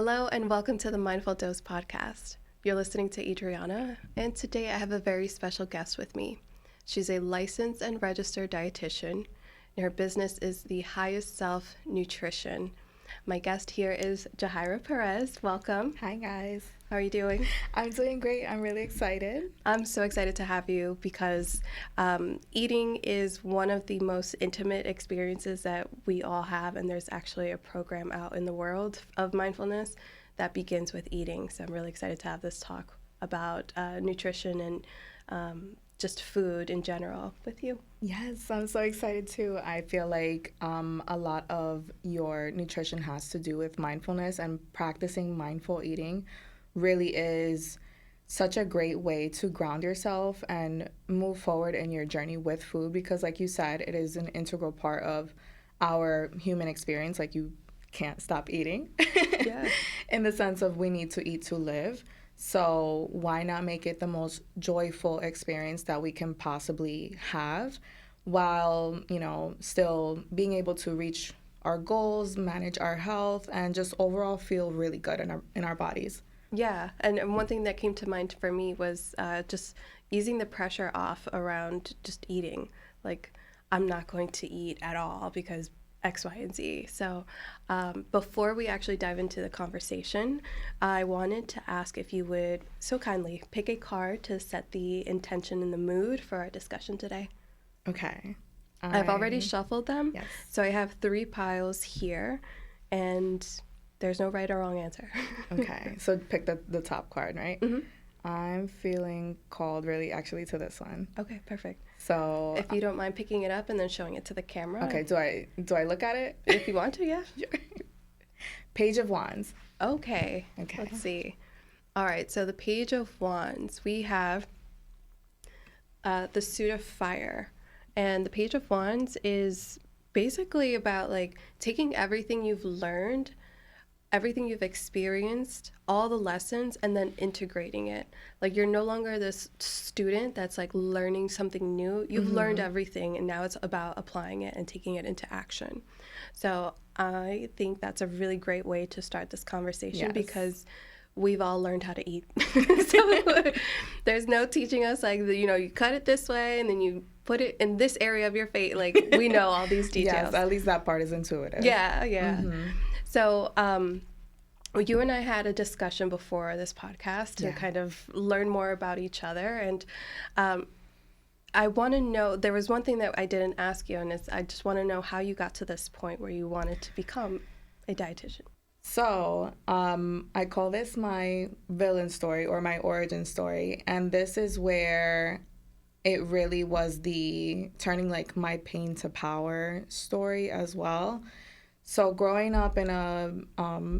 Hello and welcome to the Mindful Dose podcast. You're listening to Adriana, and today I have a very special guest with me. She's a licensed and registered dietitian, and her business is the HighestSelfNutrition. My guest here is Jahaira Perez. Welcome. Hi, guys. How are you doing? I'm doing great. I'm really excited. I'm so excited to have you because eating is one of the most intimate experiences that we all have, and there's actually a program out in the world of mindfulness that begins with eating. So I'm really excited to have this talk about nutrition and just food in general with you. Yes, I'm so excited too. I feel like a lot of your nutrition has to do with mindfulness, and practicing mindful eating really is such a great way to ground yourself and move forward in your journey with food, because like you said, it is an integral part of our human experience. Like, you can't stop eating. Yeah. In the sense of we need to eat to live. So why not make it the most joyful experience that we can possibly have, while, still being able to reach our goals, manage our health, and just overall feel really good in our bodies. Yeah, and one thing that came to mind for me was just easing the pressure off around just eating. Like, I'm not going to eat at all because X, Y, and Z. So before we actually dive into the conversation, I wanted to ask if you would so kindly pick a card to set the intention and the mood for our discussion today. Okay. I've already shuffled them. Yes. So I have 3 piles here, and there's no right or wrong answer. Okay, so pick the top card, right? Mm-hmm. I'm feeling called really actually to this one. Okay, perfect. So If you don't mind picking it up and then showing it to the camera. okay, do I look at it? If you want to, yeah. Page of Wands. Okay. Okay. Let's see. All right, so the Page of Wands, we have the Suit of Fire. And the Page of Wands is basically about like taking everything you've learned, everything you've experienced, all the lessons, and then integrating it. Like, you're no longer this student that's like learning something new. You've learned everything, and now it's about applying it and taking it into action. So I think that's a really great way to start this conversation, Yes. because we've all learned how to eat. So there's no teaching us like, you cut it this way and then you put it in this area of your face. Like, we know all these details. Yes, at least that part is intuitive. Yeah. So you and I had a discussion before this podcast to kind of learn more about each other. And I want to know, there was one thing that I didn't ask you, and I just want to know how you got to this point where you wanted to become a dietitian. So I call this my villain story, or my origin story. And this is where it really was the turning like my pain to power story as well. So growing up in a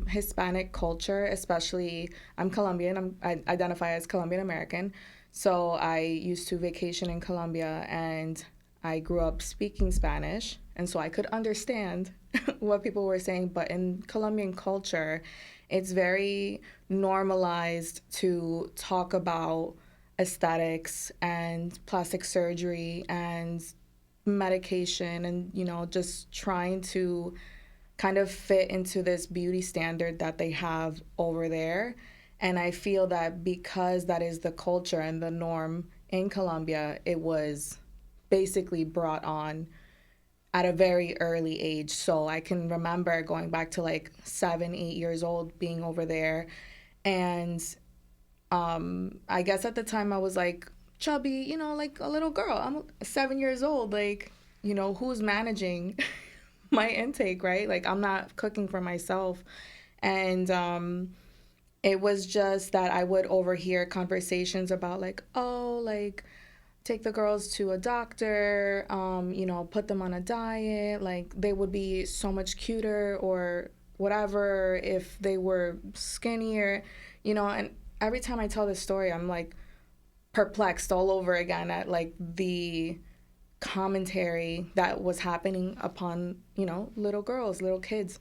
Hispanic culture, especially, I'm Colombian, I identify as Colombian American. So I used to vacation in Colombia, and I grew up speaking Spanish. And so I could understand what people were saying. But in Colombian culture, it's very normalized to talk about aesthetics and plastic surgery and medication and, just trying to kind of fit into this beauty standard that they have over there. And I feel that because that is the culture and the norm in Colombia, it was basically brought on at a very early age. So I can remember going back to like 7, 8 years old, being over there. And I guess at the time I was like chubby, like a little girl. I'm 7 years old. Like, who's managing my intake, right? Like, I'm not cooking for myself. And it was just that I would overhear conversations about like, oh, like, take the girls to a doctor, put them on a diet. Like, they would be so much cuter or whatever if they were skinnier, and every time I tell this story, I'm like perplexed all over again at like the commentary that was happening upon, little girls, little kids.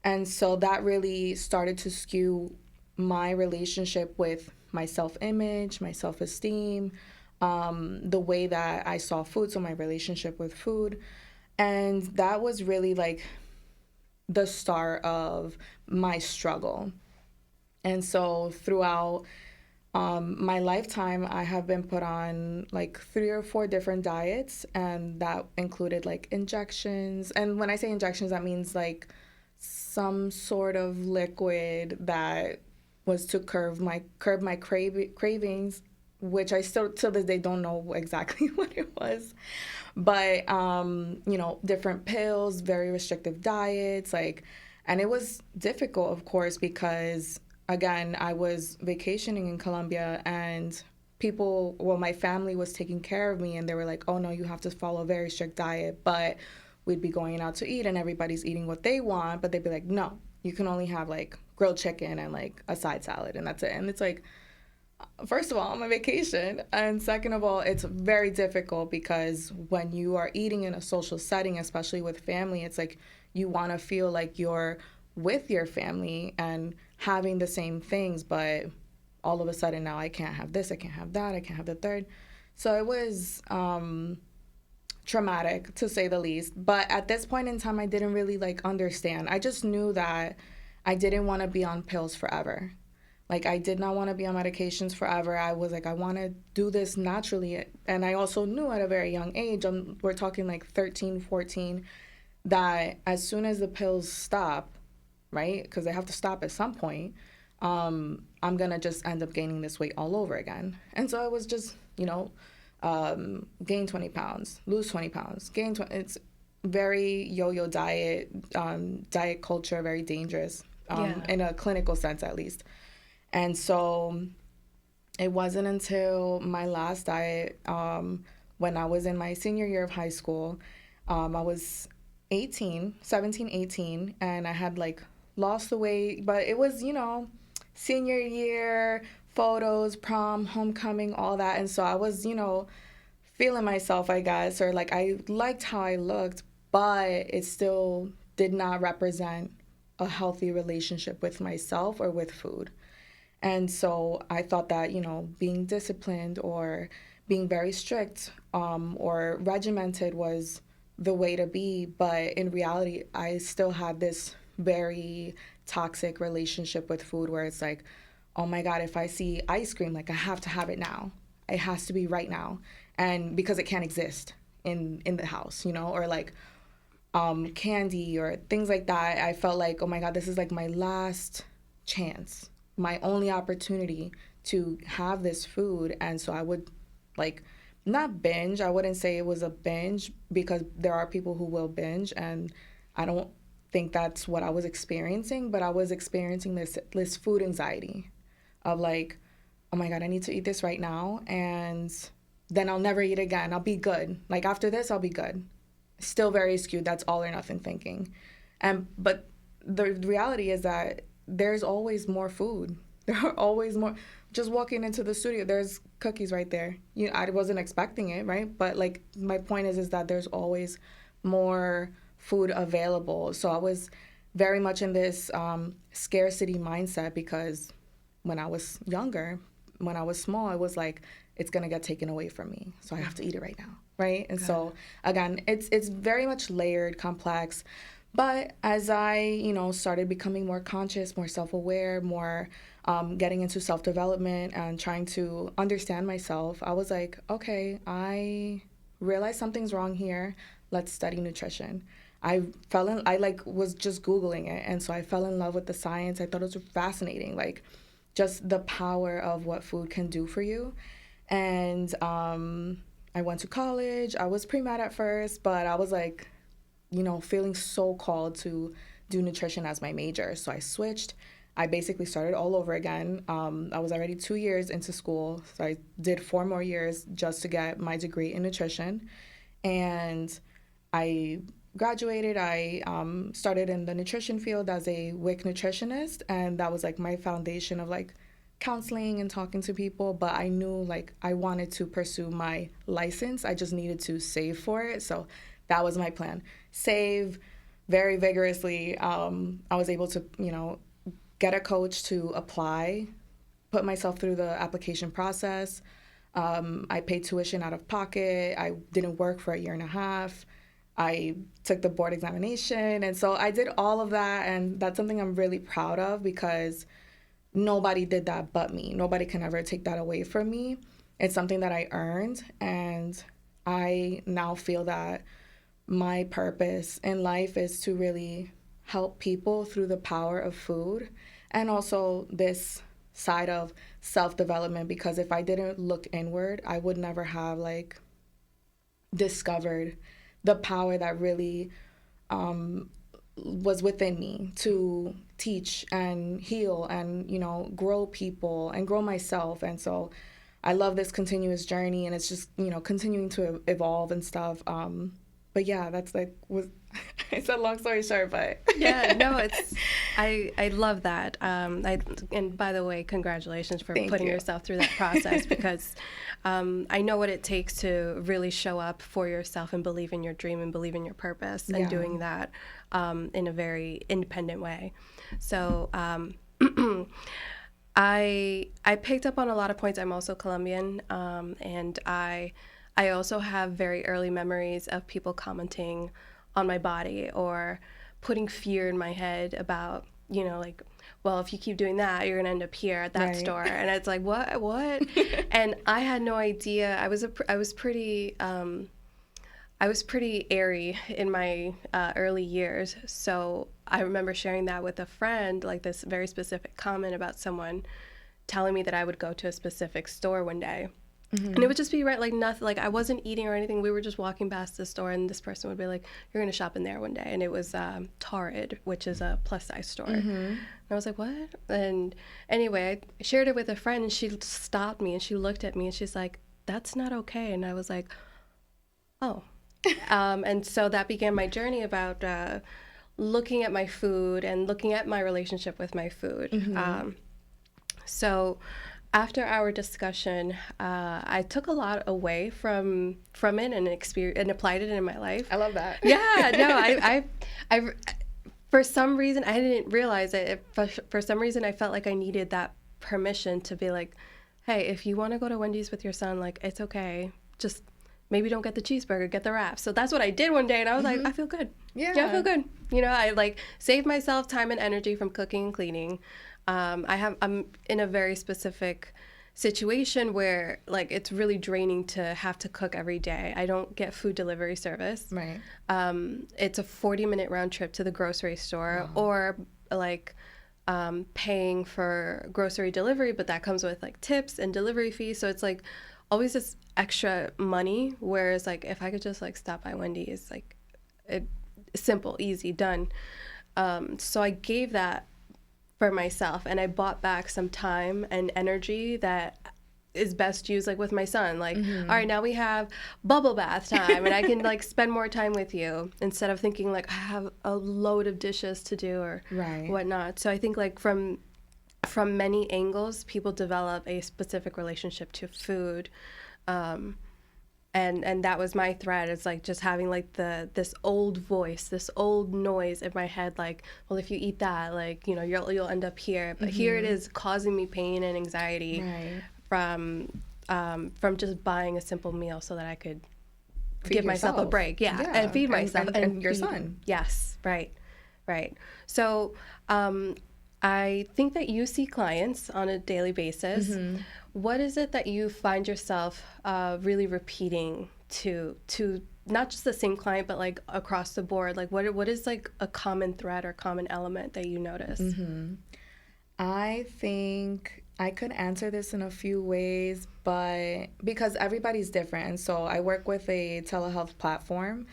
And so that really started to skew my relationship with my self-image, my self-esteem, the way that I saw food, so my relationship with food. And that was really like the start of my struggle. And so throughout my lifetime, I have been put on like 3 or 4 different diets, and that included like injections. And when I say injections, that means like some sort of liquid that was to curb my cravings, which I still to this day don't know exactly what it was. But different pills, very restrictive diets, like, and it was difficult, of course, because again, I was vacationing in Colombia, and my family was taking care of me, and they were like, oh no, you have to follow a very strict diet. But we'd be going out to eat and everybody's eating what they want, but they'd be like, no, you can only have like grilled chicken and like a side salad, and that's it. And it's like, first of all, I'm on vacation. And second of all, it's very difficult because when you are eating in a social setting, especially with family, it's like you want to feel like you're with your family and having the same things, but all of a sudden now I can't have this, I can't have that, I can't have the third. So it was traumatic to say the least. But at this point in time, I didn't really like understand. I just knew that I didn't want to be on pills forever. Like, I did not want to be on medications forever. I was like, I want to do this naturally. And I also knew at a very young age, we're talking like 13, 14, that as soon as the pills stop, right? Because they have to stop at some point, I'm going to just end up gaining this weight all over again. And so I was just, gain 20 pounds, lose 20 pounds, gain 20. It's very yo-yo diet, diet culture, very dangerous, Yeah. in a clinical sense at least. And so it wasn't until my last diet, when I was in my senior year of high school, I was 18, 17, 18, and I had like lost the weight, but it was, senior year, photos, prom, homecoming, all that. And so I was, feeling myself, I guess, or like I liked how I looked, but it still did not represent a healthy relationship with myself or with food. And so I thought that, being disciplined or being very strict, or regimented was the way to be. But in reality, I still had this very toxic relationship with food where it's like, oh my God, if I see ice cream, like I have to have it now. It has to be right now. And because it can't exist in the house, or like candy or things like that, I felt like, oh my God, this is like my last chance, my only opportunity to have this food. And so I would like not binge. I wouldn't say it was a binge because there are people who will binge, and I don't think that's what I was experiencing, but I was experiencing this food anxiety of like, oh my God, I need to eat this right now, and then I'll never eat again. I'll be good. Like after this, I'll be good. Still very skewed. That's all or nothing thinking. But the reality is that there's always more food. There are always more. Just walking into the studio, there's cookies right there. I wasn't expecting it, right? But like my point is that there's always more food available. So I was very much in this scarcity mindset because when I was younger, when I was small, it was like it's gonna get taken away from me, so I have to eat it right now, right? And so again, it's very much layered, complex. But as I, started becoming more conscious, more self-aware, more getting into self-development and trying to understand myself, I was like, okay, I realized something's wrong here. Let's study nutrition. I like was just Googling it. And so I fell in love with the science. I thought it was fascinating, like just the power of what food can do for you. And I went to college. I was pre-med at first, but I was like, feeling so called to do nutrition as my major. So I switched. I basically started all over again. I was already 2 years into school, so I did 4 more years just to get my degree in nutrition. And I graduated. I started in the nutrition field as a WIC nutritionist, and that was like my foundation of like counseling and talking to people. But I knew like I wanted to pursue my license. I just needed to save for it. So that was my plan. Save very vigorously. I was able to, get a coach to apply, put myself through the application process. I paid tuition out of pocket. I didn't work for a year and a half. I took the board examination. And so I did all of that. And that's something I'm really proud of because nobody did that but me. Nobody can ever take that away from me. It's something that I earned, and I now feel that my purpose in life is to really help people through the power of food, and also this side of self-development, because if I didn't look inward, I would never have like discovered the power that really was within me to teach and heal and, grow people and grow myself. And so I love this continuous journey, and it's just, continuing to evolve and stuff. But yeah, that's like, it's a long story short, but Yeah, no, I love that. And by the way, congratulations for Thank putting you. yourself through that process, because I know what it takes to really show up for yourself and believe in your dream and believe in your purpose, and Yeah. doing that in a very independent way. So I picked up on a lot of points. I'm also Colombian, and I also have very early memories of people commenting on my body or putting fear in my head about, like, well, if you keep doing that, you're gonna end up here at that Right. store, and it's like, what? And I had no idea. I was pretty airy in my early years, so I remember sharing that with a friend, like this very specific comment about someone telling me that I would go to a specific store one day. And it would just be right, like nothing, like I wasn't eating or anything. We were just walking past the store, and this person would be like, "You're gonna shop in there one day," and it was Torrid, which is a plus size store. And I was like, "What?" And anyway, I shared it with a friend, and she stopped me and she looked at me and she's like, "That's not okay." And I was like, "Oh." And so that began my journey about looking at my food and looking at my relationship with my food. So after our discussion, I took a lot away from it and and applied it in my life. I love that. Yeah, no, I for some reason I didn't realize it. For some reason, I felt like I needed that permission to be like, hey, if you want to go to Wendy's with your son, like it's okay. Just maybe don't get the cheeseburger, get the wrap. So that's what I did one day, and I was like, I feel good. Yeah. I feel good. I like saved myself time and energy from cooking and cleaning. I'm in a very specific situation where like it's really draining to have to cook every day. I don't get food delivery service. Right. It's a 40-minute round trip to the grocery store, or like paying for grocery delivery, but that comes with like tips and delivery fees. So it's like always this extra money. Whereas like if I could just like stop by Wendy's, like simple, easy, done. So I gave that for myself, and I bought back some time and energy that is best used like with my son. Like, all right, now we have bubble bath time, and I can like spend more time with you instead of thinking like I have a load of dishes to do or Right. whatnot. So I think like from many angles, people develop a specific relationship to food. And that was my thread. It's like just having like this old voice, this old noise in my head, like, well, if you eat that, like, you'll end up here. But here it is causing me pain and anxiety from just buying a simple meal so that I could give myself a break. Yeah. And feed myself. And your son. Yes, right. So I think that you see clients on a daily basis. What is it that you find yourself really repeating to not just the same client, but like across the board? Like what is like a common thread or common element that you notice? I think I could answer this in a few ways, but because everybody's different. And so I work with a telehealth platform.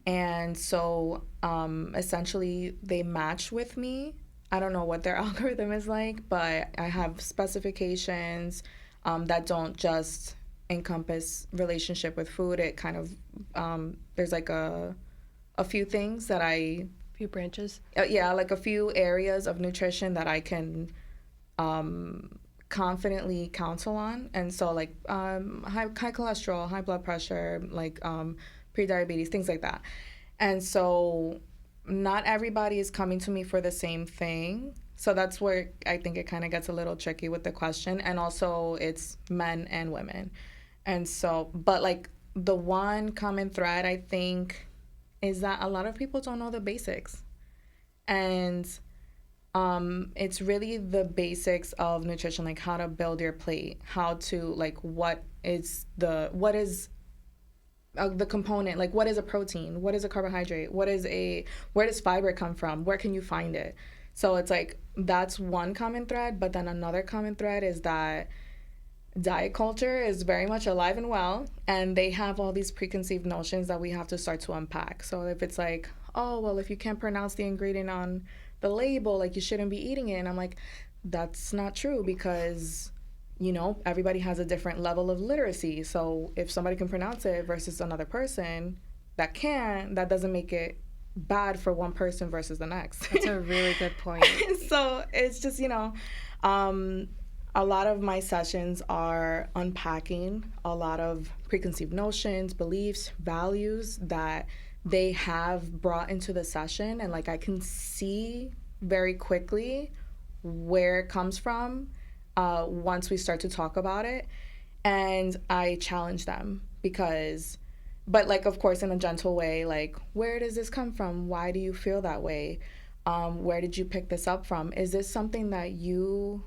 And so essentially they match with me. I don't know what their algorithm is like, but I have specifications that don't just encompass relationship with food. It kind of, there's like a few things that Few branches. like a few areas of nutrition that I can confidently counsel on. And so like high cholesterol, high blood pressure, like prediabetes, things like that. And so not everybody is coming to me for the same thing. So that's where I think it kind of gets a little tricky with the question. And also it's men and women. And so, but like the one common thread I think is that a lot of people don't know the basics. And It's really the basics of nutrition, like how to build your plate, how to like what is the component, like what is a protein, what is a carbohydrate, where does fiber come from, where can you find it. So it's like that's one common thread, but then another common thread is that diet culture is very much alive and well, and they have all these preconceived notions that we have to start to unpack. So if it's like, oh well, if you can't pronounce the ingredient on the label, like you shouldn't be eating it, and I'm like, that's not true, because everybody has a different level of literacy. So if somebody can pronounce it versus another person that can't, that doesn't make it bad for one person versus the next. That's a really good point. So it's just, a lot of my sessions are unpacking a lot of preconceived notions, beliefs, values that they have brought into the session. And like I can see very quickly where it comes from once we start to talk about it. And I challenge them but like, of course, in a gentle way, like, where does this come from? Why do you feel that way? Where did you pick this up from? Is this something that you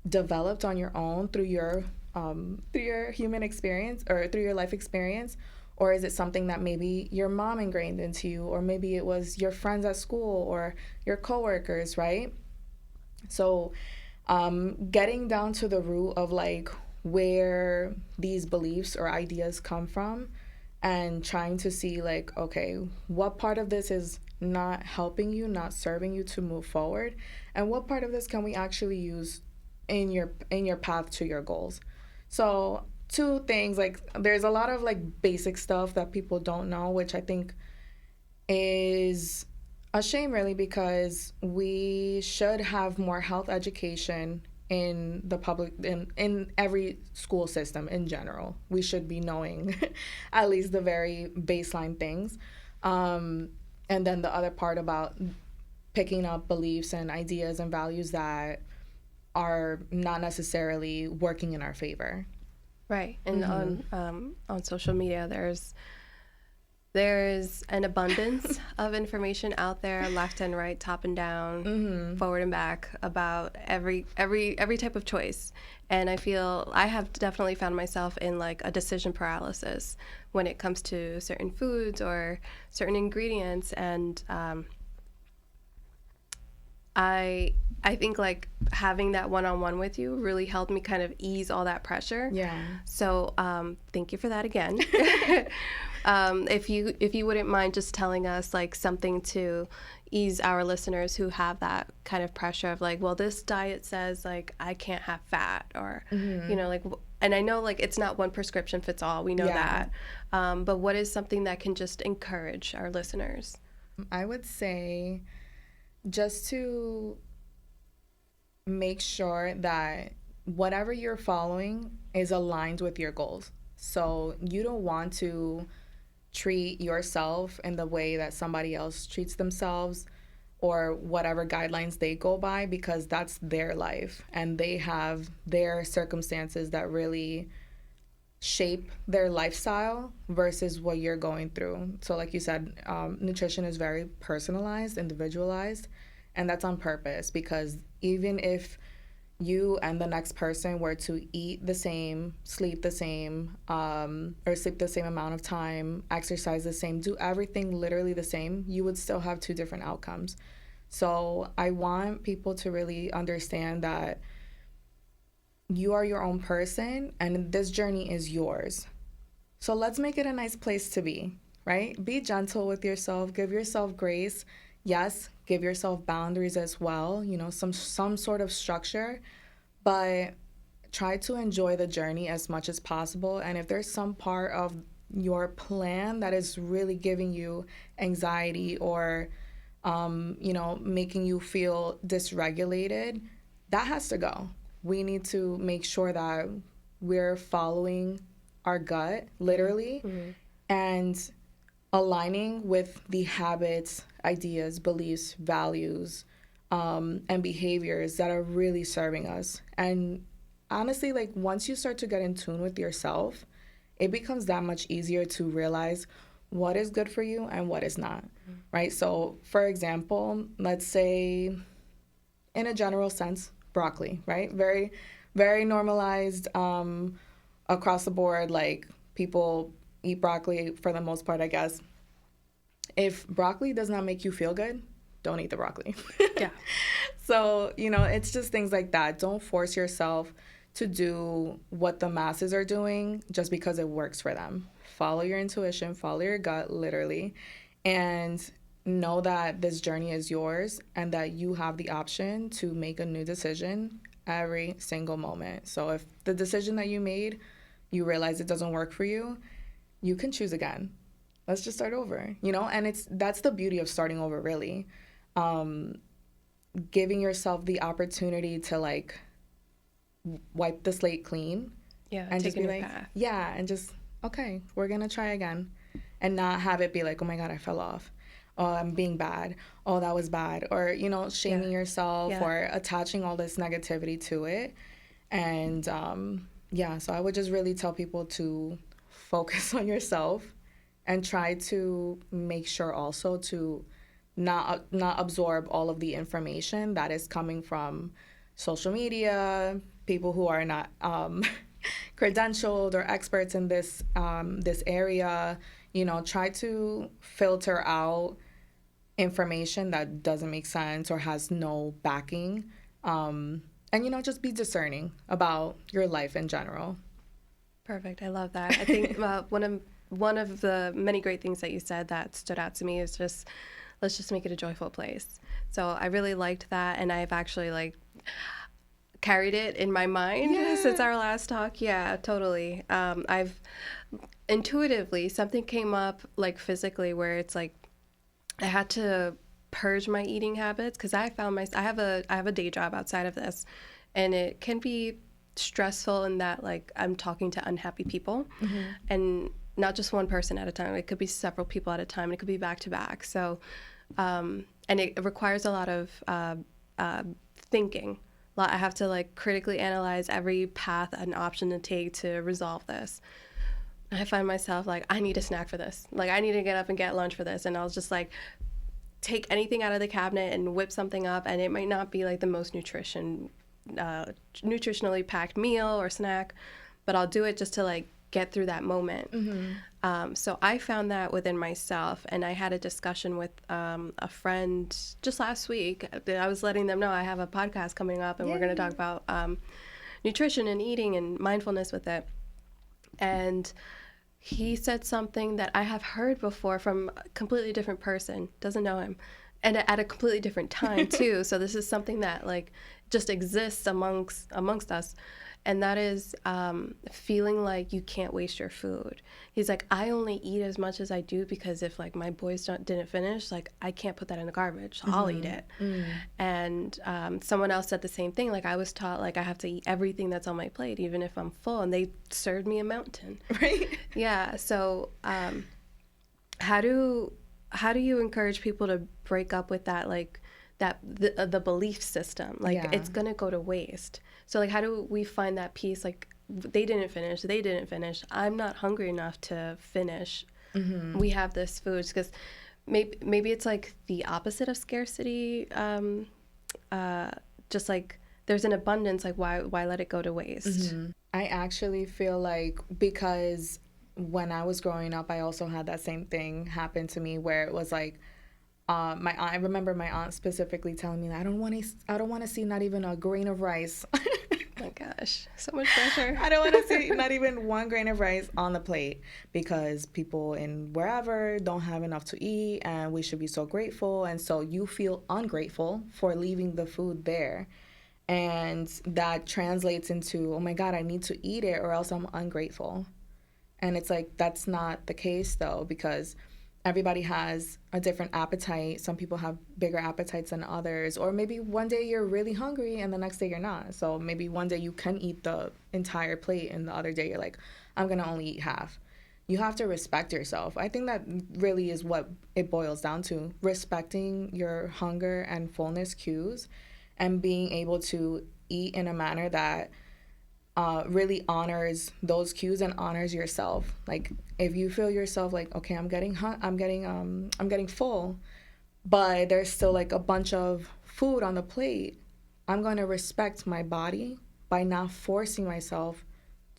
developed on your own through your human experience or through your life experience? Or is it something that maybe your mom ingrained into you, or maybe it was your friends at school or your coworkers, right? So getting down to the root of like where these beliefs or ideas come from, and trying to see like, okay, what part of this is not helping you, not serving you to move forward, and what part of this can we actually use in your path to your goals. So two things, like there's a lot of like basic stuff that people don't know, which I think is a shame, really, because we should have more health education in the public, in every school system in general. We should be knowing at least the very baseline things. And then the other part about picking up beliefs and ideas and values that are not necessarily working in our favor. Right. And on social media, there's an abundance of information out there, left and right, top and down, forward and back, about every type of choice. And I feel I have definitely found myself in like a decision paralysis when it comes to certain foods or certain ingredients. And I think like having that one-on-one with you really helped me kind of ease all that pressure. Yeah. So thank you for that again. If you wouldn't mind just telling us like something to ease our listeners who have that kind of pressure of like, well, this diet says like I can't have fat, or like, and I know like it's not one prescription fits all. We know that. But what is something that can just encourage our listeners? I would say just to make sure that whatever you're following is aligned with your goals. So you don't want to treat yourself in the way that somebody else treats themselves, or whatever guidelines they go by, because that's their life and they have their circumstances that really shape their lifestyle versus what you're going through. So like you said, nutrition is very personalized, individualized, and that's on purpose, because even if you and the next person were to eat the same, sleep the same, or sleep the same amount of time, exercise the same, do everything literally the same, you would still have two different outcomes. So I want people to really understand that you are your own person and this journey is yours. So let's make it a nice place to be, right? Be gentle with yourself, give yourself grace. Yes, give yourself boundaries as well, some sort of structure, but try to enjoy the journey as much as possible. And if there's some part of your plan that is really giving you anxiety or, making you feel dysregulated, that has to go. We need to make sure that we're following our gut, literally, and aligning with the habits, ideas, beliefs, values, and behaviors that are really serving us. And honestly, like once you start to get in tune with yourself, it becomes that much easier to realize what is good for you and what is not, right? So, for example, let's say in a general sense, broccoli, right? Very, very normalized across the board. Like people eat broccoli for the most part, I guess. If broccoli does not make you feel good, don't eat the broccoli. Yeah. So, you know, it's just things like that. Don't force yourself to do what the masses are doing just because it works for them. Follow your intuition, follow your gut, literally, and know that this journey is yours and that you have the option to make a new decision every single moment. So if the decision that you made, you realize it doesn't work for you, you can choose again. Let's just start over, you know? And that's the beauty of starting over, really. Giving yourself the opportunity to like wipe the slate clean Yeah. and Take just a be new like, path. yeah, and just, okay, we're gonna try again. And not have it be like, oh my God, I fell off. Oh, I'm being bad. Oh, that was bad. Or, you know, shaming yourself Yeah. or attaching all this negativity to it. And yeah, so I would just really tell people to focus on yourself and try to make sure also to not absorb all of the information that is coming from social media, people who are not credentialed or experts in this area. You know, try to filter out information that doesn't make sense or has no backing, and you know, just be discerning about your life in general. Perfect. I love that. I think one of the many great things that you said that stood out to me is just let's just make it a joyful place. So I really liked that, and I've actually like carried it in my mind since Yeah. our last talk. Yeah, totally. I've intuitively something came up like physically where it's like I had to purge my eating habits because I found I have a day job outside of this, and it can be stressful in that like I'm talking to unhappy people, and not just one person at a time. It could be several people at a time. And it could be back to back. So, and it requires a lot of thinking. I have to like critically analyze every path and option to take to resolve this. I find myself like, I need a snack for this. Like, I need to get up and get lunch for this. And I'll just like take anything out of the cabinet and whip something up. And it might not be like the most nutritionally packed meal or snack, but I'll do it just to like get through that moment. So I found that within myself. And I had a discussion with a friend just last week. I was letting them know I have a podcast coming up and we're going to talk about nutrition and eating and mindfulness with it. And he said something that I have heard before from a completely different person, doesn't know him, and at a completely different time too. So this is something that like just exists amongst us, and that is feeling like you can't waste your food. He's like, I only eat as much as I do because if like my boys didn't finish, like I can't put that in the garbage, so I'll eat it. And someone else said the same thing. Like I was taught like I have to eat everything that's on my plate, even if I'm full, and they served me a mountain. Right. Yeah. So how do you encourage people to break up with that like the belief system like Yeah. it's gonna go to waste? So like how do we find that peace? Like they didn't finish, I'm not hungry enough to finish. We have this food because maybe it's like the opposite of scarcity. Just like there's an abundance, like why let it go to waste? I actually feel like because when I was growing up, I also had that same thing happen to me where it was like, my aunt, I remember my aunt specifically telling me that I don't want to see not even a grain of rice. Oh my gosh, so much pressure. I don't want to see not even one grain of rice on the plate because people in wherever don't have enough to eat and we should be so grateful. And so you feel ungrateful for leaving the food there. And that translates into, oh my God, I need to eat it or else I'm ungrateful. And it's like, that's not the case though, because everybody has a different appetite. Some people have bigger appetites than others. Or maybe one day you're really hungry and the next day you're not. So maybe one day you can eat the entire plate and the other day you're like, I'm going to only eat half. You have to respect yourself. I think that really is what it boils down to. Respecting your hunger and fullness cues and being able to eat in a manner that really honors those cues and honors yourself. Like if you feel yourself like, okay, I'm getting full, but there's still like a bunch of food on the plate, I'm going to respect my body by not forcing myself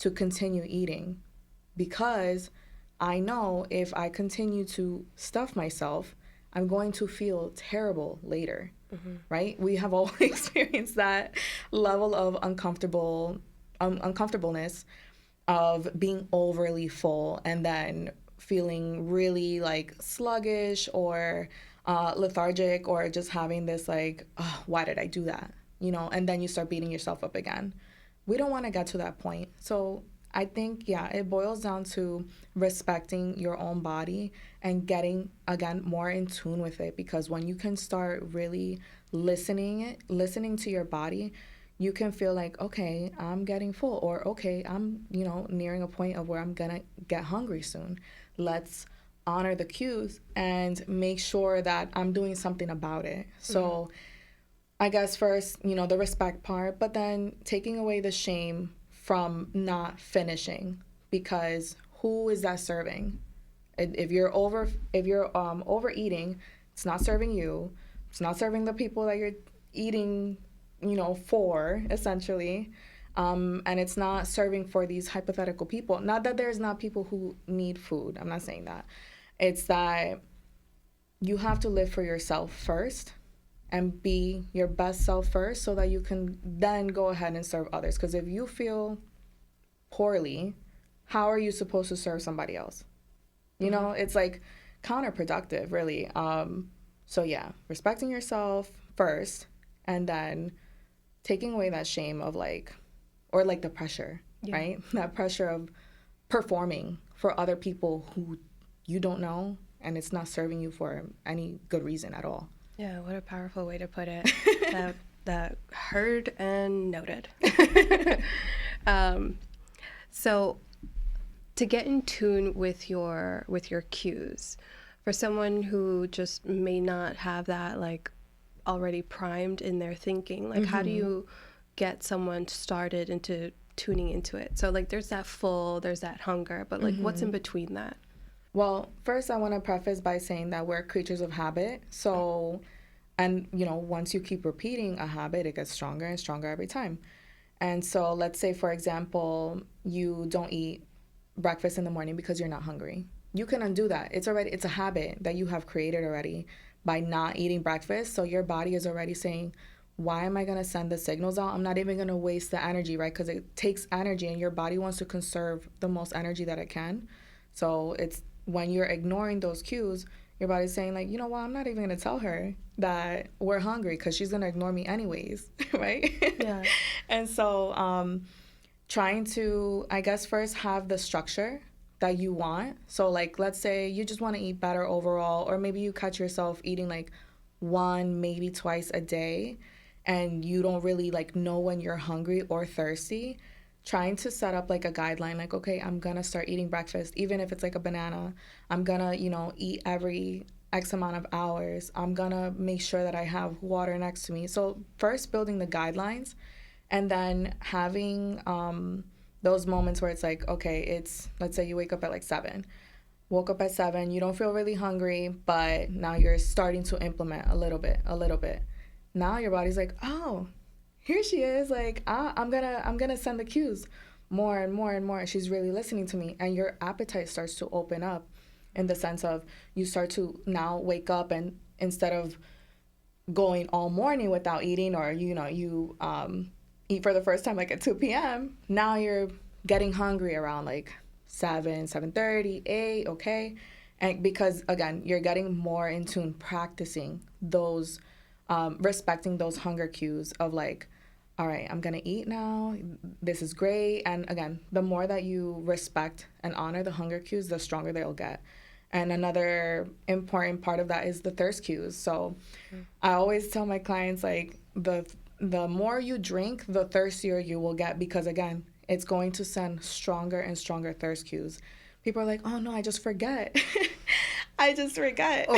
to continue eating, because I know if I continue to stuff myself, I'm going to feel terrible later, right? We have all experienced that level of uncomfortableness of being overly full and then feeling really like sluggish or lethargic, or just having this like, oh, why did I do that? You know, and then you start beating yourself up again. We don't want to get to that point. So I think, yeah, it boils down to respecting your own body and getting, again, more in tune with it. Because when you can start really listening to your body, you can feel like, okay, I'm getting full, or okay, I'm, nearing a point of where I'm gonna get hungry soon. Let's honor the cues and make sure that I'm doing something about it. So I guess first, the respect part, but then taking away the shame from not finishing, because who is that serving? If you're overeating, it's not serving you. It's not serving the people that you're eating, for, essentially. And it's not serving for these hypothetical people. Not that there's not people who need food. I'm not saying that. It's that you have to live for yourself first and be your best self first, so that you can then go ahead and serve others. Because if you feel poorly, how are you supposed to serve somebody else? It's like counterproductive, really. So yeah, respecting yourself first, and then taking away that shame of like, or like the pressure, right? That pressure of performing for other people who you don't know, and it's not serving you for any good reason at all. Yeah, what a powerful way to put it. that heard and noted. So to get in tune with your cues, for someone who just may not have that like already primed in their thinking, like how do you get someone started into tuning into it? So like there's that full, there's that hunger, but like what's in between that? Well, first I want to preface by saying that we're creatures of habit. So, and once you keep repeating a habit, it gets stronger and stronger every time. And so let's say, for example, you don't eat breakfast in the morning because you're not hungry. You can undo that. It's a habit that you have created already by not eating breakfast. So your body is already saying, why am I going to send the signals out? I'm not even going to waste the energy, right? Because it takes energy, and your body wants to conserve the most energy that it can. So it's when you're ignoring those cues, your body's saying like, you know what, I'm not even going to tell her that we're hungry because she's going to ignore me anyways, right? Yeah. And so trying to, I guess, first have the structure that you want. So like, let's say you just want to eat better overall, or maybe you catch yourself eating like one, maybe twice a day, and you don't really like know when you're hungry or thirsty. Trying to set up like a guideline, like, okay, I'm gonna start eating breakfast, even if it's like a banana. I'm gonna, eat every X amount of hours. I'm gonna make sure that I have water next to me. So first building the guidelines, and then having those moments where it's like, okay, let's say you wake up at like 7. Woke up at 7, you don't feel really hungry, but now you're starting to implement a little bit. Now your body's like, oh, here she is, like, I'm gonna send the cues more and more and more. She's really listening to me, and your appetite starts to open up, in the sense of you start to now wake up, and instead of going all morning without eating, or you eat for the first time like at 2 p.m., now you're getting hungry around like 7:30, 8, okay? And because again, you're getting more in tune, practicing those respecting those hunger cues of like, all right, I'm gonna eat now. This is great. And again, the more that you respect and honor the hunger cues, the stronger they'll get. And another important part of that is the thirst cues. So I always tell my clients, like, the more you drink, the thirstier you will get, because again, it's going to send stronger and stronger thirst cues. People are like, oh no, I just forget. I just forget. Or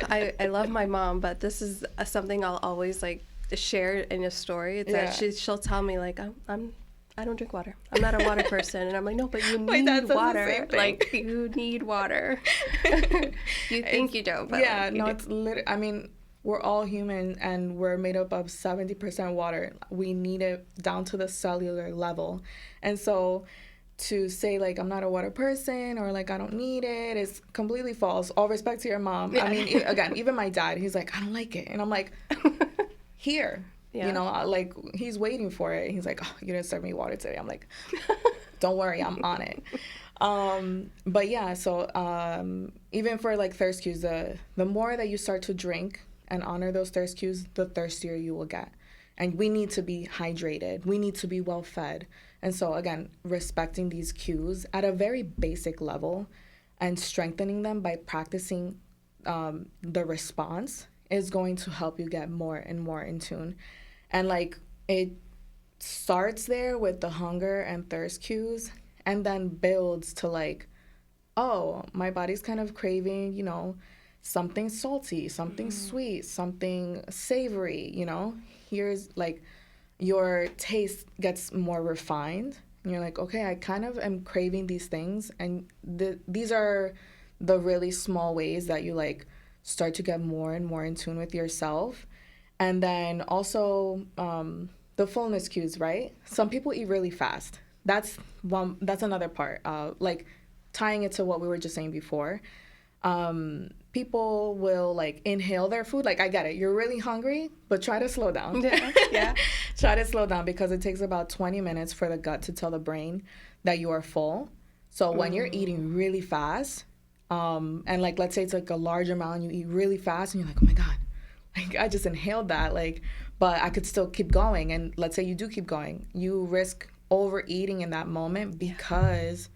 I love my mom, but this is something I'll always like share in a story. It's that she'll tell me like, I'm I don't drink water. I'm not a water person. And I'm like, no, but you My dad need says the water. same thing. Like, you need water. You think you don't, but yeah, like, you no, do. it's literally, I mean, we're all human and we're made up of 70% water. We need it down to the cellular level. And so to say like I'm not a water person or like I don't need it is completely false. All respect to your mom. Yeah. I mean, again, even my dad, he's like, I don't like it. And I'm like, here. Yeah. You know, like he's waiting for it. He's like, oh, you didn't serve me water today. I'm like, don't worry, I'm on it. But yeah, so even for like thirst cues, the more that you start to drink and honor those thirst cues, the thirstier you will get. And we need to be hydrated. We need to be well fed. And so again, respecting these cues at a very basic level and strengthening them by practicing the response is going to help you get more and more in tune. And like it starts there with the hunger and thirst cues and then builds to like, oh, my body's kind of craving, you know, something salty, something sweet, something savory, you know. Here's like your taste gets more refined and you're like, okay, I kind of am craving these things. And these are the really small ways that you like start to get more and more in tune with yourself. And then also the fullness cues, right? Some people eat really fast. That's another part. Like tying it to what we were just saying before. People will like inhale their food. Like I get it. You're really hungry, but try to slow down. Yeah. Try to slow down because it takes about 20 minutes for the gut to tell the brain that you are full. So when you're eating really fast, and like let's say it's like a large amount and you eat really fast and you're like, oh my God, like I just inhaled that, like, but I could still keep going. And let's say you do keep going, you risk overeating in that moment because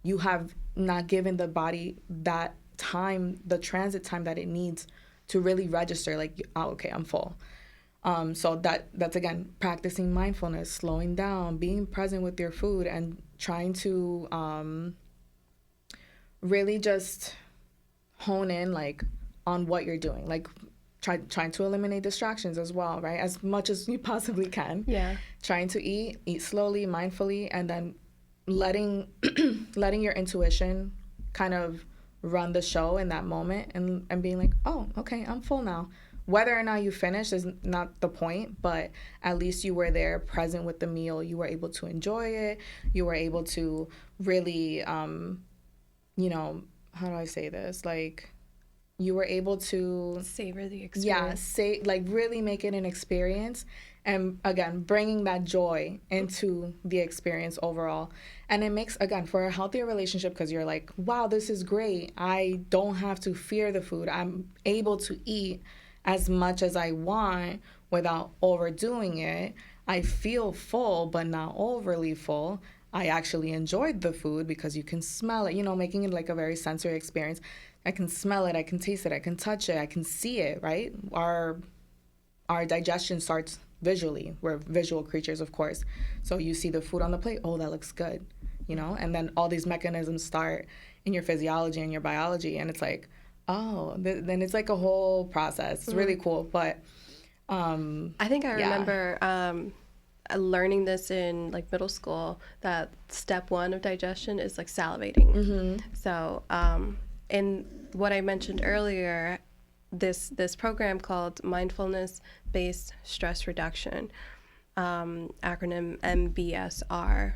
you have not given the body that time, the transit time that it needs to really register like, oh, okay, I'm full. So that's again practicing mindfulness, slowing down, being present with your food, and trying to really just hone in like on what you're doing, like trying to eliminate distractions as well, right, as much as you possibly can. Yeah. Trying to eat slowly, mindfully, and then letting letting your intuition kind of run the show in that moment, and being like, oh, okay, I'm full now. Whether or not you finish is not the point, but at least you were there present with the meal. You were able to enjoy it. You were able to really, you know, how do I say this? Like, you were able to savor the experience. yeah, say like really make it an experience, and again bringing that joy into the experience overall. And it makes, again, for a healthier relationship, because you're like, wow, this is great. I don't have to fear the food. I'm able to eat as much as I want without overdoing it. I feel full but not overly full. I actually enjoyed the food because you can smell it, you know, making it like a very sensory experience. I can smell it, I can taste it, I can touch it, I can see it, right? Our digestion starts visually. We're visual creatures, of course. So you see the food on the plate, oh, that looks good, you know? And then all these mechanisms start in your physiology and your biology, and it's like, oh, then it's like a whole process. It's really cool. But I think I remember learning this in like middle school, that step one of digestion is like salivating. So in what I mentioned earlier, this program called mindfulness based stress reduction, acronym MBSR.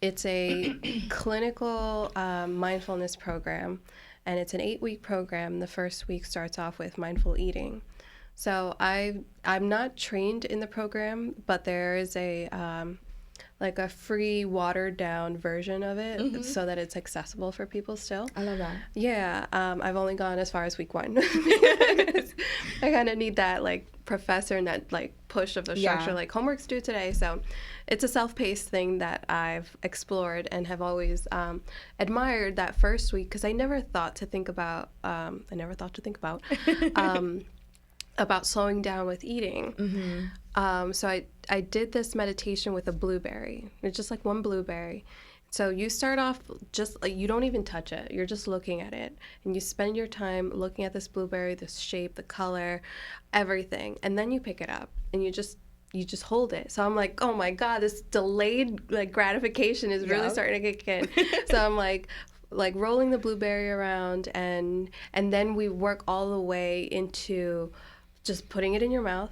It's a clinical mindfulness program, and it's an 8-week program. The first week starts off with mindful eating. So I'm not trained in the program, but there is a like a free watered down version of it so that it's accessible for people still. I love that. Yeah, I've only gone as far as week 1 because I kind of need that like professor and that like push of the structure, like homework's due today. So it's a self-paced thing that I've explored and have always admired that first week, because I never thought to think about about slowing down with eating. So I did this meditation with a blueberry. It's just like one blueberry. So you start off just like, you don't even touch it. You're just looking at it. And you spend your time looking at this blueberry, this shape, the color, everything. And then you pick it up and you just you just hold it. So I'm like, oh my God, this delayed like gratification is really starting to kick in. So I'm like rolling the blueberry around, and then we work all the way into just putting it in your mouth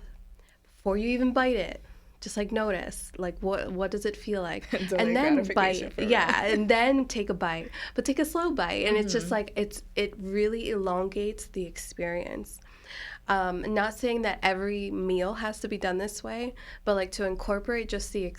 before you even bite it. Just like notice, like what does it feel like, and then bite, yeah, and then take a bite, but take a slow bite, and it's just like it really elongates the experience. Not saying that every meal has to be done this way, but like to incorporate just the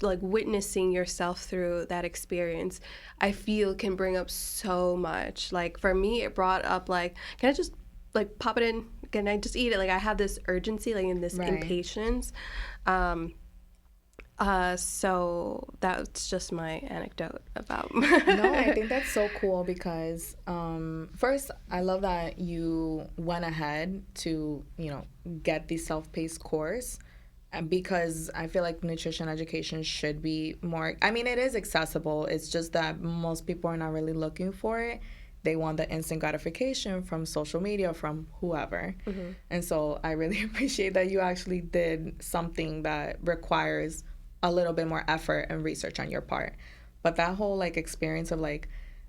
like witnessing yourself through that experience, I feel can bring up so much. Like for me, it brought up like, can I just like pop it in? Can I just eat it? Like I have this urgency, like in this impatience. So that's just my anecdote about. No, I think that's so cool because first, I love that you went ahead to, get the self-paced course, because I feel like nutrition education should be more, I mean, it is accessible. It's just that most people are not really looking for it. They want the instant gratification from social media, from whoever. And so I really appreciate that you actually did something that requires a little bit more effort and research on your part. But that whole like experience of like,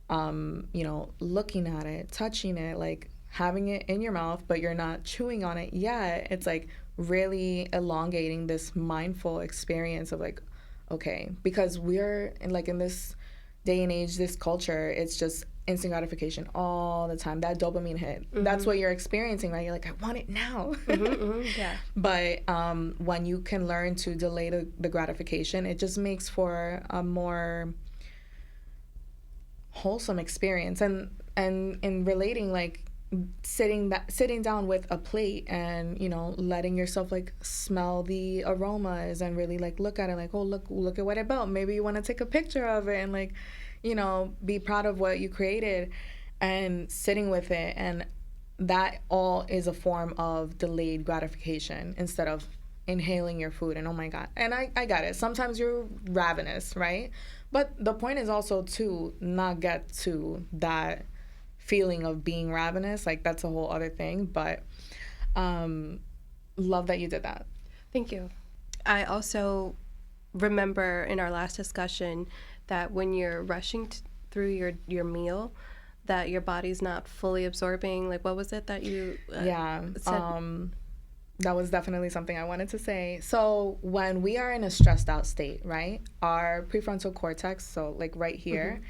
looking at it, touching it, like having it in your mouth, but you're not chewing on it yet, it's like really elongating this mindful experience of like, okay, because we're in this day and age, this culture, it's just instant gratification all the time. That dopamine hit, that's what you're experiencing, right? You're like, I want it now. Yeah. But when you can learn to delay the gratification, it just makes for a more wholesome experience. And in relating, like sitting down with a plate and letting yourself like smell the aromas and really like look at it, like, oh, look at what I built. Maybe you want to take a picture of it and like be proud of what you created, and sitting with it. And that all is a form of delayed gratification instead of inhaling your food. And oh my God. And I got it. Sometimes you're ravenous, right? But the point is also to not get to that feeling of being ravenous. Like that's a whole other thing. But love that you did that. Thank you. I also remember in our last discussion that when you're rushing through your meal, that your body's not fully absorbing. Like, what was it that you said? That was definitely something I wanted to say. So when we are in a stressed out state, right, our prefrontal cortex, so like right here,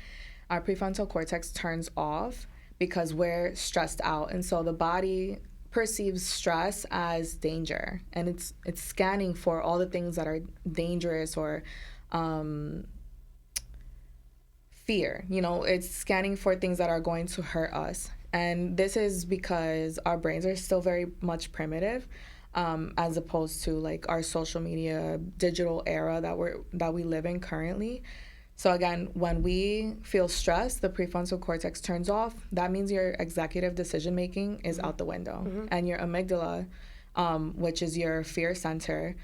our prefrontal cortex turns off because we're stressed out. And so the body perceives stress as danger, and it's scanning for all the things that are dangerous or fear. It's scanning for things that are going to hurt us. And this is because our brains are still very much primitive, as opposed to like our social media digital era that we live in currently. So again, when we feel stressed, the prefrontal cortex turns off. That means your executive decision making is out the window, and your amygdala, which is your fear center,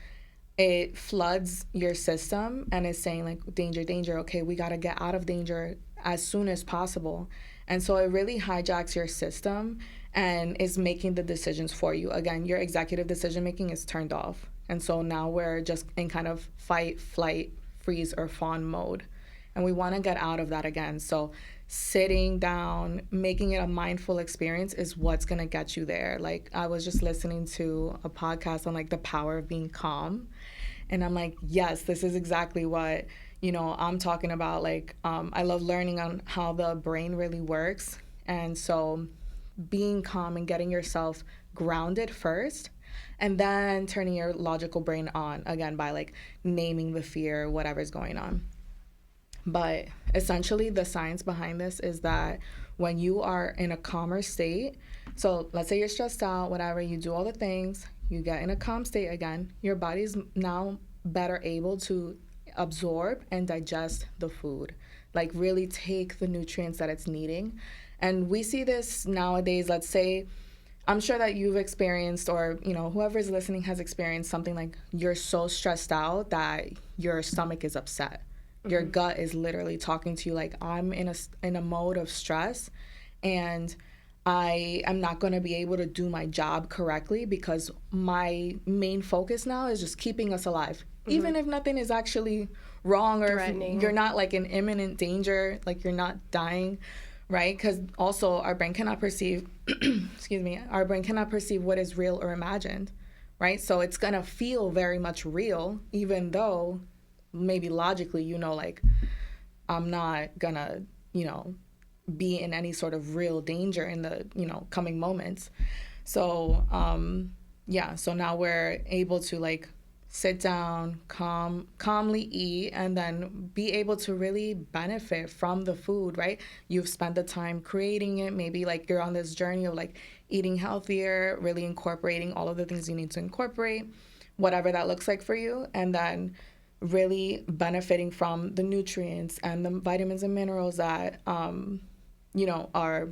it floods your system and is saying like, danger, danger. Okay, we got to get out of danger as soon as possible. And so it really hijacks your system and is making the decisions for you. Again, your executive decision making is turned off. And so now we're just in kind of fight, flight, freeze, or fawn mode. And we want to get out of that again. So sitting down, making it a mindful experience is what's going to get you there. Like I was just listening to a podcast on like the power of being calm. And I'm like, yes, this is exactly what, I'm talking about. Like, I love learning on how the brain really works. And so being calm and getting yourself grounded first, and then turning your logical brain on again by like naming the fear, whatever's going on. But essentially the science behind this is that when you are in a calmer state, so let's say you're stressed out, whatever, you do all the things, you get in a calm state again, your body's now better able to absorb and digest the food, like really take the nutrients that it's needing. And we see this nowadays. Let's say, I'm sure that you've experienced, or whoever's listening has experienced something like you're so stressed out that your stomach is upset. Your gut is literally talking to you like, I'm in a mode of stress, and I am not going to be able to do my job correctly because my main focus now is just keeping us alive. Even if nothing is actually wrong or if Threatening. you're not like in imminent danger, like you're not dying, right? Because also our brain cannot perceive, excuse me, our brain cannot perceive what is real or imagined, right? So it's going to feel very much real, even though maybe logically, like I'm not going to, be in any sort of real danger in the coming moments. So yeah, so now we're able to like sit down, calmly eat, and then be able to really benefit from the food, right? You've spent the time creating it. Maybe like you're on this journey of like eating healthier, really incorporating all of the things you need to incorporate, whatever that looks like for you, and then really benefiting from the nutrients and the vitamins and minerals that are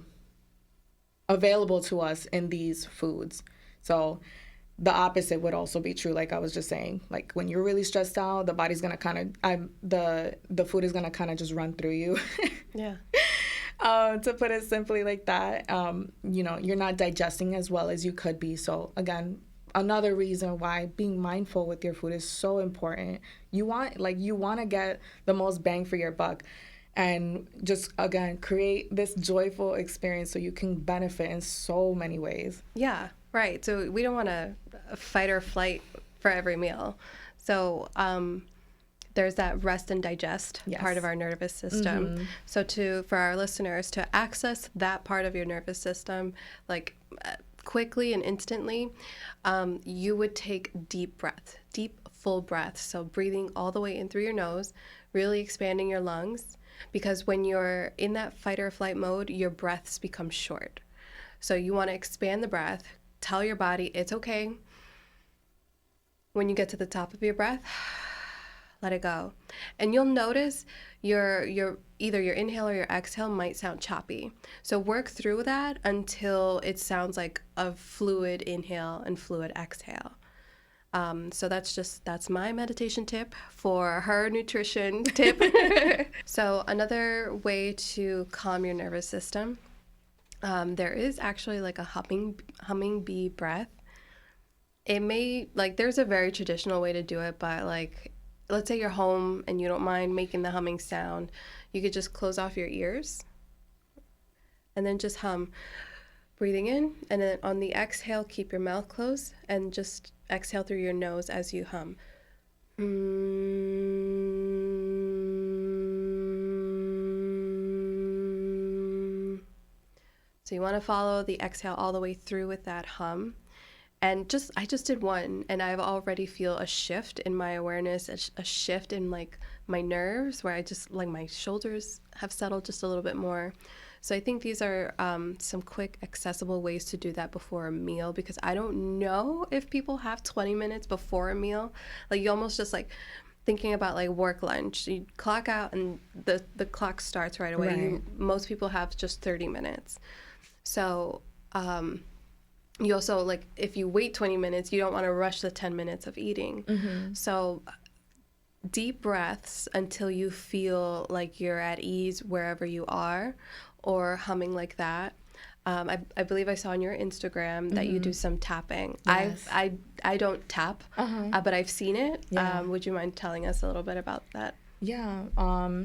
available to us in these foods. So the opposite would also be true, like I was just saying. Like when you're really stressed out, the body's gonna kind of, the food is gonna kind of just run through you. Yeah. To put it simply like that, you're not digesting as well as you could be. So again, another reason why being mindful with your food is so important. You want to get the most bang for your buck. And just, again, create this joyful experience so you can benefit in so many ways. Yeah, right. So we don't want to fight or flight for every meal. So there's that rest and digest part of our nervous system. So for our listeners to access that part of your nervous system, like quickly and instantly, you would take deep breath, deep, full breath. So breathing all the way in through your nose, really expanding your lungs. Because when you're in that fight or flight mode, your breaths become short. So you want to expand the breath, tell your body it's okay. When you get to the top of your breath, let it go. And you'll notice your either your inhale or your exhale might sound choppy. So work through that until it sounds like a fluid inhale and fluid exhale. So that's my meditation tip for her nutrition tip. So another way to calm your nervous system, there is actually like a humming bee breath. It may, like, there's a very traditional way to do it, but like, let's say you're home and you don't mind making the humming sound. You could just close off your ears and then just hum. Breathing in, and then on the exhale, keep your mouth closed and just exhale through your nose as you hum. So you want to follow the exhale all the way through with that hum. And I just did one, and I've already feel a shift in my awareness, a shift in like my nerves, where I just like my shoulders have settled just a little bit more. So I think these are some quick, accessible ways to do that before a meal, because I don't know if people have 20 minutes before a meal. Like you almost just like thinking about like work lunch. You clock out and the clock starts right away. Right. Most people have just 30 minutes. So you also, like, if you wait 20 minutes, you don't want to rush the 10 minutes of eating. So deep breaths until you feel like you're at ease wherever you are, or humming like that. I believe I saw on your Instagram that you do some tapping. Yes. I don't tap, but I've seen it. Yeah. Would you mind telling us a little bit about that? Yeah.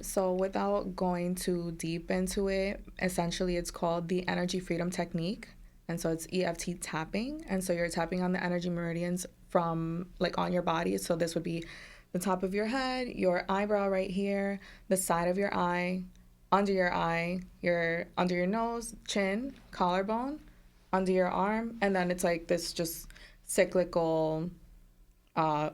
So without going too deep into it, essentially it's called the energy freedom technique. And so it's EFT tapping. And so you're tapping on the energy meridians from like on your body. So this would be the top of your head, your eyebrow right here, the side of your eye, under your eye, under your nose, chin, collarbone, under your arm. And then it's like this just cyclical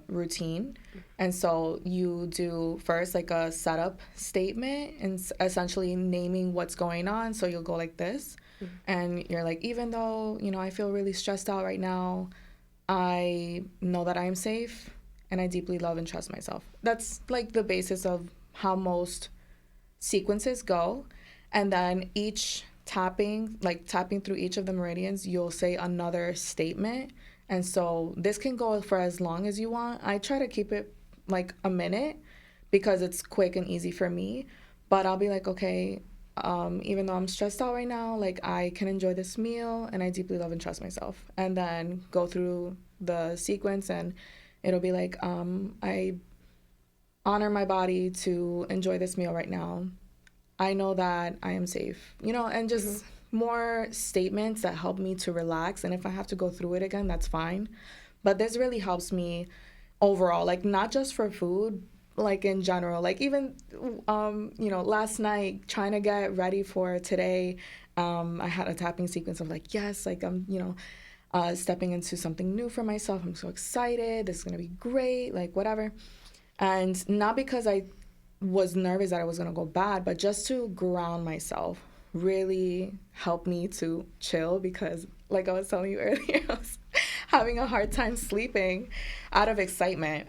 routine. And so you do first like a setup statement and essentially naming what's going on. So you'll go like this. And you're like, even though, I feel really stressed out right now, I know that I am safe and I deeply love and trust myself. That's like the basis of how most sequences go. And then each tapping through each of the meridians, you'll say another statement. And so this can go for as long as you want. I try to keep it like a minute because it's quick and easy for me. But I'll be like, okay, even though I'm stressed out right now, like I can enjoy this meal and I deeply love and trust myself. And then go through the sequence and it'll be like, I honor my body to enjoy this meal right now. I know that I am safe, and Mm-hmm. just more statements that help me to relax. And if I have to go through it again, that's fine. But this really helps me overall, like not just for food, like in general, like even last night trying to get ready for today, I had a tapping sequence of like, yes, like I'm stepping into something new for myself. I'm so excited, this is gonna be great, like whatever. And not because I was nervous that it was gonna go bad, but just to ground myself really helped me to chill, because like I was telling you earlier, I was having a hard time sleeping out of excitement.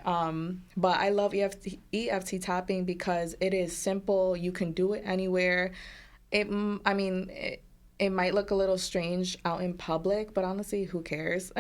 But I love EFT tapping because it is simple. You can do it anywhere. I mean, it might look a little strange out in public, but honestly, who cares?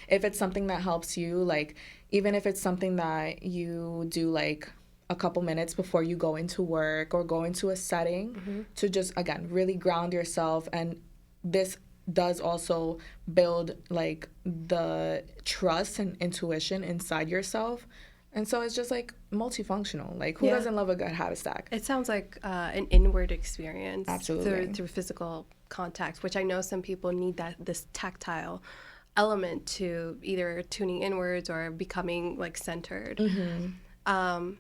If it's something that helps you, like, even if it's something that you do like a couple minutes before you go into work or go into a setting, Mm-hmm. to just, again, really ground yourself. And this does also build like the trust and intuition inside yourself. And so it's just like multifunctional. Like, who Yeah. doesn't love a good habit stack? It sounds like an inward experience Absolutely. through physical contact, which I know some people need this tactile element to either tuning inwards or becoming like centered. Mm-hmm.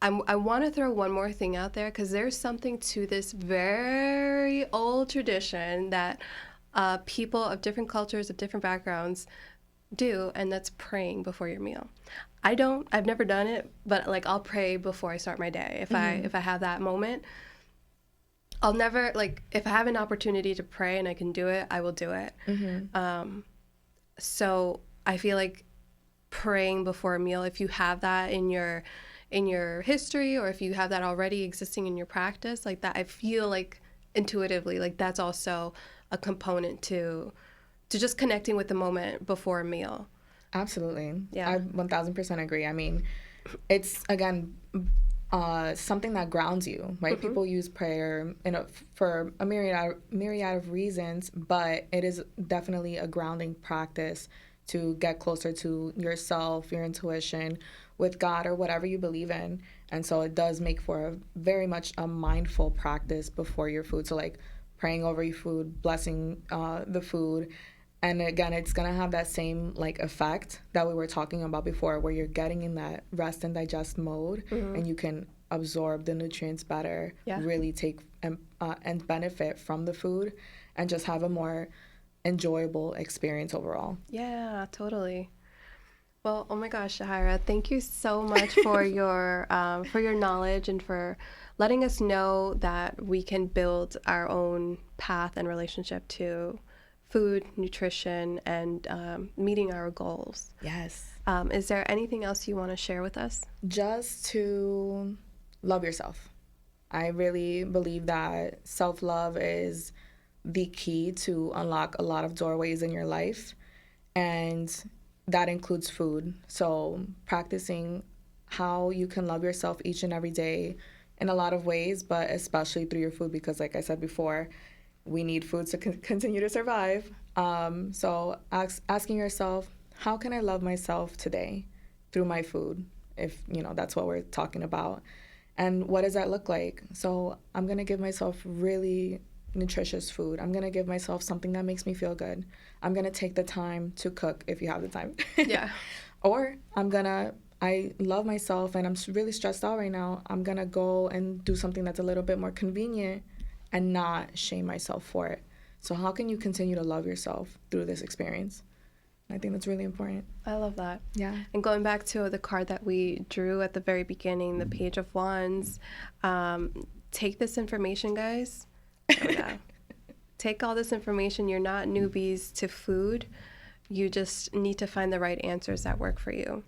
I want to throw one more thing out there because there's something to this very old tradition that people of different cultures, of different backgrounds do, and that's praying before your meal. I've never done it, but like I'll pray before I start my day. Mm-hmm. If I have that moment, I'll never, like, if I have an opportunity to pray and I can do it, I will do it. Mm-hmm. So I feel like praying before a meal, if you have that in your history, or if you have that already existing in your practice, like that, I feel like intuitively like that's also a component to just connecting with the moment before a meal. Absolutely. Yeah. I 1000% agree. I mean, it's again something that grounds you, right? Mm-hmm. People use prayer for a myriad of reasons, but it is definitely a grounding practice to get closer to yourself, your intuition, with God or whatever you believe in. And so it does make for a very much a mindful practice before your food. So like praying over your food, blessing the food, and again, it's gonna have that same like effect that we were talking about before, where you're getting in that rest and digest mode, Mm-hmm. and you can absorb the nutrients better, Yeah. really take and benefit from the food, and just have a more enjoyable experience overall. Yeah, totally. Well, oh my gosh, Jahaira, thank you so much for your knowledge and for letting us know that we can build our own path and relationship to food, nutrition, and meeting our goals. Yes. Is there anything else you want to share with us? Just to love yourself. I really believe that self love is the key to unlock a lot of doorways in your life, and that includes food. So, practicing how you can love yourself each and every day in a lot of ways, but especially through your food, because, like I said before, we need food to continue to survive. So, asking yourself, how can I love myself today through my food? If that's what we're talking about. And what does that look like? So I'm going to give myself really nutritious food. I'm going to give myself something that makes me feel good. I'm going to take the time to cook if you have the time. Yeah. Or I love myself and I'm really stressed out right now. I'm going to go and do something that's a little bit more convenient and not shame myself for it. So how can you continue to love yourself through this experience? I think that's really important. I love that. Yeah. And going back to the card that we drew at the very beginning, the Page of Wands, take this information, guys. There we go. Take all this information. You're not newbies to food. You just need to find the right answers that work for you.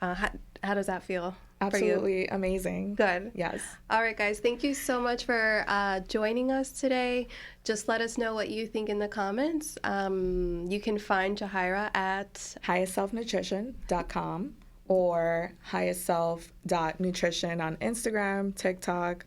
How does that feel for you? Absolutely amazing. Good. Yes. All right, guys. Thank you so much for joining us today. Just let us know what you think in the comments. You can find Jahaira at HighestSelfNutrition.com or HighestSelf.Nutrition on Instagram, TikTok.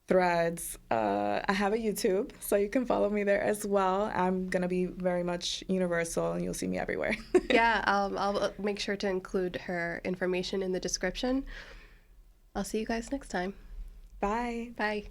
Threads. I have a YouTube, so you can follow me there as well. I'm gonna be very much universal, and you'll see me everywhere. Yeah, I'll make sure to include her information in the description. I'll see you guys next time. Bye. Bye.